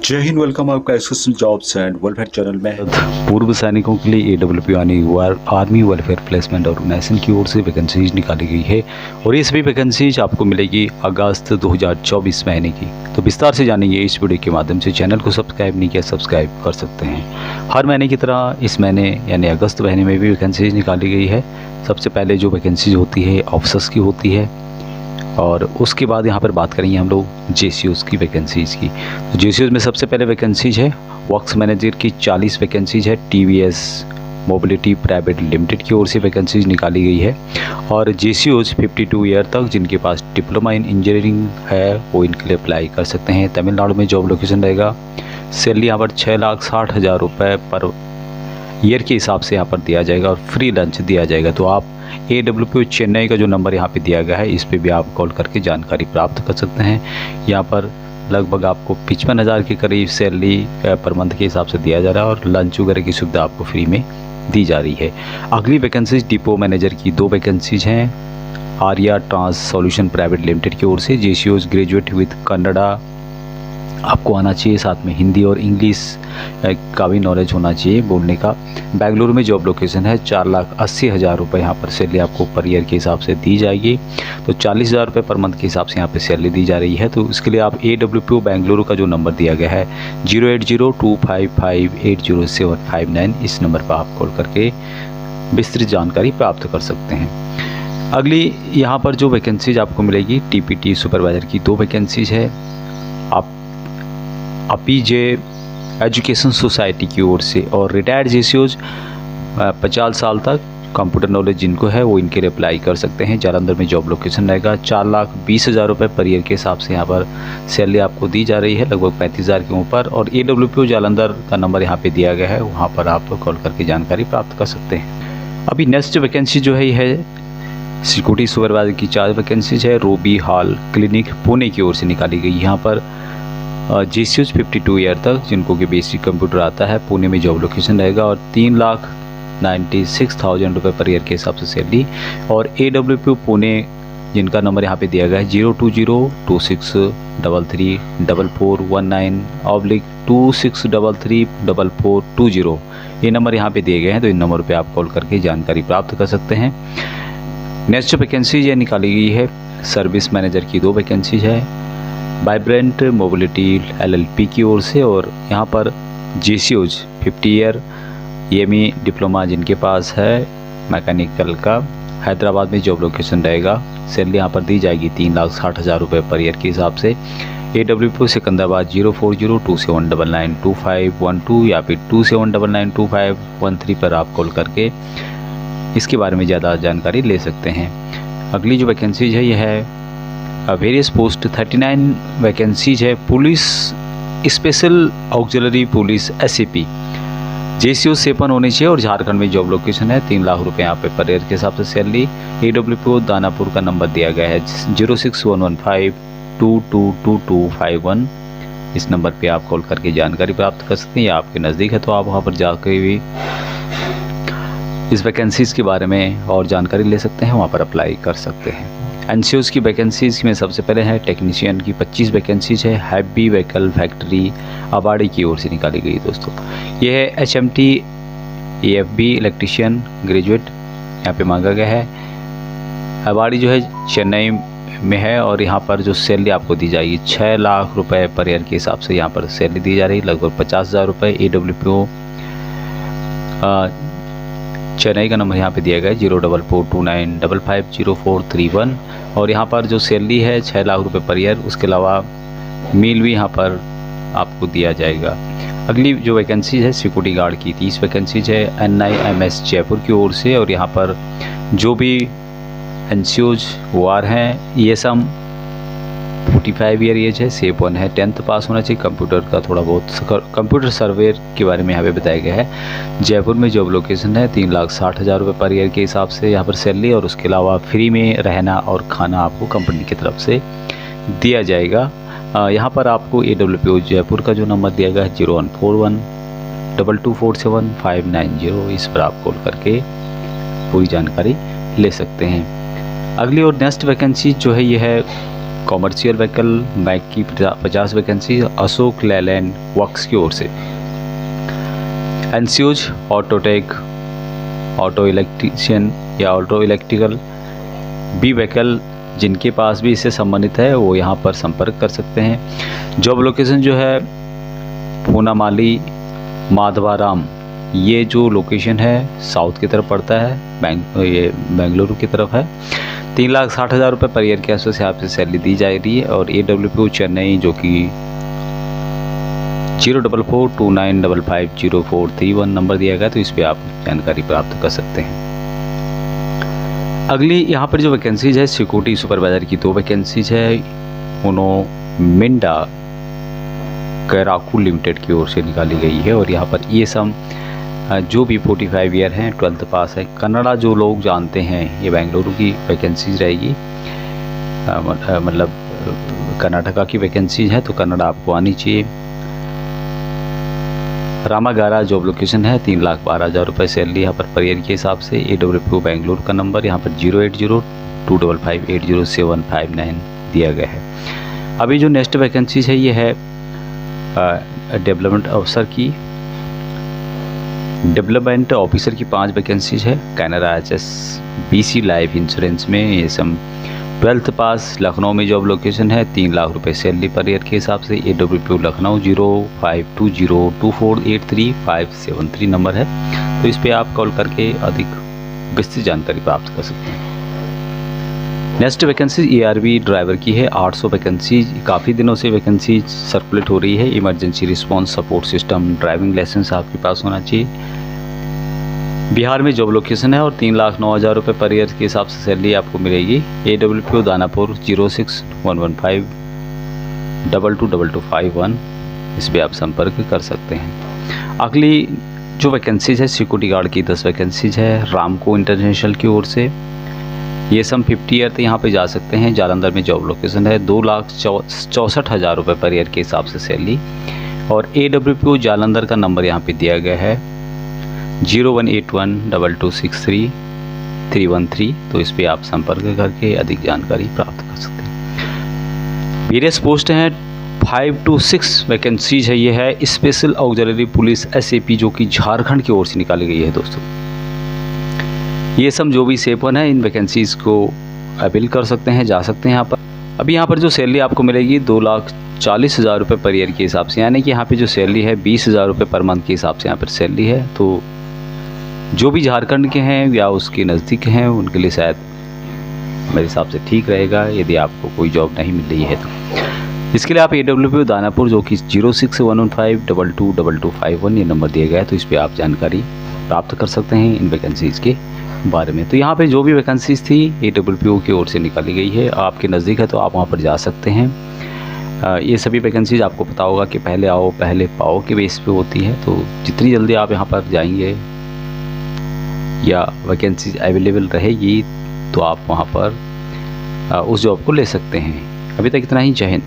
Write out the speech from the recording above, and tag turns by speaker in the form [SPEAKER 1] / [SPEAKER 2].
[SPEAKER 1] जय हिंद, वेलकम आपका association jobs and welfare channel में।
[SPEAKER 2] पूर्व सैनिकों के लिए AWP यानी आर्मी वेलफेयर प्लेसमेंट ऑर्गेनाइजेशन की ओर से वैकेंसीज निकाली गई है और ये सभी वैकेंसीज आपको मिलेगी अगस्त 2024 महीने की। तो विस्तार से जानेंगे इस वीडियो के माध्यम से। चैनल को सब्सक्राइब नहीं किया, सब्सक्राइब कर सकते हैं। हर महीने की तरह इस महीने यानी अगस्त महीने में भी वैकेंसीज निकाली गई है। सबसे पहले जो वैकेंसीज होती है ऑफिसर्स की होती है और उसके बाद यहाँ पर बात करेंगे हम लोग JCOs की वैकेंसीज़ की। तो JCOs में सबसे पहले वैकेंसीज है वर्क्स मैनेजर की 40 वैकेंसीज है। TVS मोबिलिटी प्राइवेट लिमिटेड की ओर से वैकेंसीज निकाली गई है और JCOs 52 ईयर तक जिनके पास डिप्लोमा इन इंजीनियरिंग है वो इनके लिए अप्लाई कर सकते हैं। तमिलनाडु में जॉब लोकेशन रहेगा। सैलरी यहाँ पर 6,60,000 रुपये पर ईयर के हिसाब से यहाँ पर दिया जाएगा और फ्री लंच दिया जाएगा। तो आप AWP चेन्नई का जो नंबर यहाँ पे दिया गया है इस पे भी आप कॉल करके जानकारी प्राप्त कर सकते हैं। यहाँ पर लगभग आपको 55,000 के करीब सैलरी पर मंथ के हिसाब से दिया जा रहा है और लंच वगैरह की सुविधा आपको फ्री में दी जा रही है। अगली वैकेंसीज डिपो मैनेजर की 2 वैकेंसीज हैं Arya trans solution private limited की ओर से। JCOs ग्रेजुएट विद कन्नड़ा आपको आना चाहिए, साथ में हिंदी और इंग्लिश का भी नॉलेज होना चाहिए बोलने का। बेंगलुरु में जॉब लोकेशन है। 4,80,000 रुपये यहाँ पर सैलरी आपको पर ईयर के हिसाब से दी जाएगी। तो 40,000 रुपये पर मंथ के हिसाब से यहाँ पे सैलरी दी जा रही है। तो इसके लिए आप AWP बेंगलुरु का जो नंबर दिया गया है 08025580759 इस नंबर पर आप कॉल करके विस्तृत जानकारी प्राप्त कर सकते हैं। अगली यहाँ पर जो वैकेंसीज आपको मिलेगी TPT सुपरवाइज़र की 2 वैकेंसीज है। आप APJ एजुकेशन सोसाइटी की ओर से और रिटायर्ड JCOs 50 साल तक कंप्यूटर नॉलेज जिनको है वो इनके लिए अप्लाई कर सकते हैं। जालंधर में जॉब लोकेशन रहेगा। 4,20,000 रुपये पर ईयर के हिसाब से यहाँ पर सैलरी आपको दी जा रही है, लगभग 35,000 के ऊपर। और AWP जालंधर का नंबर यहाँ पे दिया गया है, वहाँ पर आप कॉल करके जानकारी प्राप्त कर सकते हैं। अभी नेक्स्ट वैकेंसी जो है ये है सिक्योरिटी सुपरवाइजर की 4 वैकेंसीज है। रोबी हॉल क्लिनिक पुणे की ओर से निकाली गई। यहाँ पर JCOs 52 ईयर तक जिनको कि बेसिक कंप्यूटर आता है पुणे में जॉब लोकेशन रहेगा और 3,96,000 रुपये पर ईयर के हिसाब से सैलरी। और AWP पुणे जिनका नंबर यहाँ पे दिया गया है 02026334419/26334420 ये नंबर यहाँ पे दिए गए हैं। तो इन नंबर पे आप कॉल करके जानकारी प्राप्त कर सकते हैं। नेक्स्ट वैकेंसी ये निकाली गई है सर्विस मैनेजर की 2 वैकेंसीज है वाइब्रेंट मोबिलिटी LLP की ओर से। और यहाँ पर JCOs 50 ईयर EME डिप्लोमा जिनके पास है मैकेनिकल का हैदराबाद में जॉब लोकेशन रहेगा। सैलरी यहाँ पर दी जाएगी 3,60,000 रुपये पर ईयर के हिसाब से। AWP सिकंदराबाद 04027992512 या फिर 27992513 पर आप कॉल करके इसके बारे में ज़्यादा जानकारी ले सकते हैं। अगली जो वैकेंसीज है यह है वेरियस पोस्ट 39 वैकेंसीज है police special auxiliary police SAP। JCOs 53 होनी चाहिए और झारखंड में जॉब लोकेशन है। 3 लाख रुपये यहाँ पे पर ईयर के हिसाब से सैलरी। AWP दानापुर का नंबर दिया गया है 06115222251 इस नंबर पे आप कॉल करके जानकारी प्राप्त कर सकते हैं या आपके नज़दीक है तो आप वहाँ पर जाकर भी इस वैकेंसीज़ के बारे में और जानकारी ले सकते हैं, वहाँ पर अप्लाई कर सकते हैं। NCOs की वैकेंसीज़ में सबसे पहले है टेक्नीशियन की 25 वैकेंसीज है हैवी व्हीकल फैक्ट्री अबाड़ी की ओर से निकाली गई। दोस्तों ये है HMT AFB इलेक्ट्रीशियन ग्रेजुएट यहाँ पे मांगा गया है। अबाड़ी जो है चेन्नई में है और यहाँ पर जो सैलरी आपको दी जाएगी 6 लाख रुपए पर ईयर के हिसाब से यहाँ पर सैलरी दी जा रही है, लगभग 50,000 रुपये। AWP चेन्नई का नंबर यहाँ पे दिया गया है 04429550431 और यहाँ पर जो सैलरी है 6 लाख रुपए पर ईयर। उसके अलावा मील भी यहाँ पर आपको दिया जाएगा। अगली जो वैकेंसी है सिक्योरिटी गार्ड की 30 वैकेंसीज है NIMS जयपुर की ओर से। और यहाँ पर जो भी NCOs वार हैं ये सब 45 ईयर एज है, सेफ 1 है, 10th पास होना चाहिए। कंप्यूटर का थोड़ा बहुत कंप्यूटर सर्वेयर के बारे में यहाँ पे बताया गया है। जयपुर में जॉब लोकेशन है। 3,60,000 रुपये पर ईयर के हिसाब से यहाँ पर सैलरी और उसके अलावा फ्री में रहना और खाना आपको कंपनी की तरफ से दिया जाएगा। यहाँ पर आपको AWP जयपुर का जो नंबर दिया गया है 01412247 इस पर आप कॉल करके पूरी जानकारी ले सकते हैं। अगली और नेक्स्ट वैकेंसी जो है ये है कॉमर्शियल व्हीकल मैक की 50 वैकेंसी अशोक लेलैंड वर्क्स की ओर से। एनसीओज ऑटोटेक, ऑटो इलेक्ट्रीशियन या ऑटो इलेक्ट्रिकल बी व्हीकल जिनके पास भी इससे संबंधित है वो यहाँ पर संपर्क कर सकते हैं। जॉब लोकेशन जो है पूनामाली माधवाराम, ये जो लोकेशन है साउथ की तरफ पड़ता है, ये बेंगलुरु की तरफ है। 3,60,000 रुपये पर ईयर के आसपास यहाँ पे सैलरी दी जा रही है। और AWPO चेन्नई जो कि 04429550431 नंबर दिया गया, तो इस पर आप जानकारी प्राप्त कर सकते हैं। अगली यहाँ पर जो वैकेंसीज है सिक्योरिटी सुपरवाइजर की 2 वैकेंसीज है, उन्हों मिंडा कैराकू लिमिटेड की ओर से निकाली गई है। और यहाँ पर ये सब जो भी 45 ईयर हैं, 12th पास है, कन्नड़ा जो लोग जानते हैं, ये बेंगलुरु की वैकेंसीज रहेगी, मतलब कर्नाटका की वैकेंसीज है, तो कन्नड़ा आपको आनी चाहिए। रामागारा जॉब लोकेशन है, 3,12,000 रुपये सैलरी यहाँ पर ईयर के हिसाब से। AWPO बेंगलुरु का नंबर यहाँ पर 08025580759 दिया गया है। अभी जो नेक्स्ट वैकेंसीज है ये है डेवलपमेंट ऑफिसर की, डेवलपमेंट ऑफिसर की 5 वैकेंसीज है। कैनरा HSBC लाइफ इंश्योरेंस में, ये सब 12th पास, लखनऊ में जॉब लोकेशन है, 3 लाख रुपए सैलरी पर ईयर के हिसाब से। AWPO लखनऊ 0520243573 नंबर है, तो इस पर आप कॉल करके अधिक विस्तृत जानकारी प्राप्त कर सकते हैं। नेक्स्ट वैकेंसी ARV ड्राइवर की है, 800 वैकेंसी। काफ़ी दिनों से वैकेंसी सर्कुलेट हो रही है। Emergency response support system, driving licence आपके पास होना चाहिए। बिहार में जॉब लोकेशन है और 3,09,000 पर ईयर के हिसाब से सैलरी आपको मिलेगी। AWPO दानापुर 0611522251, इस पर आप संपर्क कर सकते हैं। अगली जो वैकेंसीज है सिक्योरिटी गार्ड की 10 वैकेंसीज है, रामको इंटरनेशनल की ओर से। ये सब 50 ईयर तक यहाँ पे जा सकते हैं। जालंधर में जॉब लोकेशन है, 2,64,000 रुपये पर ईयर के हिसाब से सैलरी। और AWPO जालंधर का नंबर यहाँ पे दिया गया है 0181226313, तो इस पर आप संपर्क करके अधिक जानकारी प्राप्त कर सकते हैं। वेरियस पोस्ट हैं, 5 to 6 वैकेंसीज है। ये है स्पेशल ऑक्सिलरी पुलिस SAP जो कि झारखंड की ओर से निकाली गई है दोस्तों। ये सब जो भी सेपन है इन वैकेंसीज़ को अपील कर सकते हैं, जा सकते हैं यहाँ पर। अभी यहाँ पर जो सैलरी आपको मिलेगी 2,40,000 रुपये पर ईयर के हिसाब से, यानी कि यहाँ पे जो सैलरी है 20,000 रुपये पर मंथ के हिसाब से यहाँ पर सैलरी है। तो जो भी झारखंड के हैं या उसके नज़दीक हैं उनके लिए शायद मेरे हिसाब से ठीक रहेगा, यदि आपको कोई जॉब नहीं मिल रही है तो। इसके लिए आप AWPO दानापुर जो कि 0611522251 ये नंबर दिया गया है, तो इस पर आप जानकारी प्राप्त कर सकते हैं इन वैकेंसीज़ के बारे में। तो यहाँ पे जो भी वैकेंसीज थी AWPO की ओर से निकाली गई है, आपके नज़दीक है तो आप वहाँ पर जा सकते हैं। ये सभी वैकेंसीज आपको पता होगा कि पहले आओ पहले पाओ के बेस पे होती है, तो जितनी जल्दी आप यहाँ पर जाएंगे या वैकेंसीज अवेलेबल रहेगी तो आप वहाँ पर उस जॉब को ले सकते हैं। अभी तक इतना ही, जय हिंद।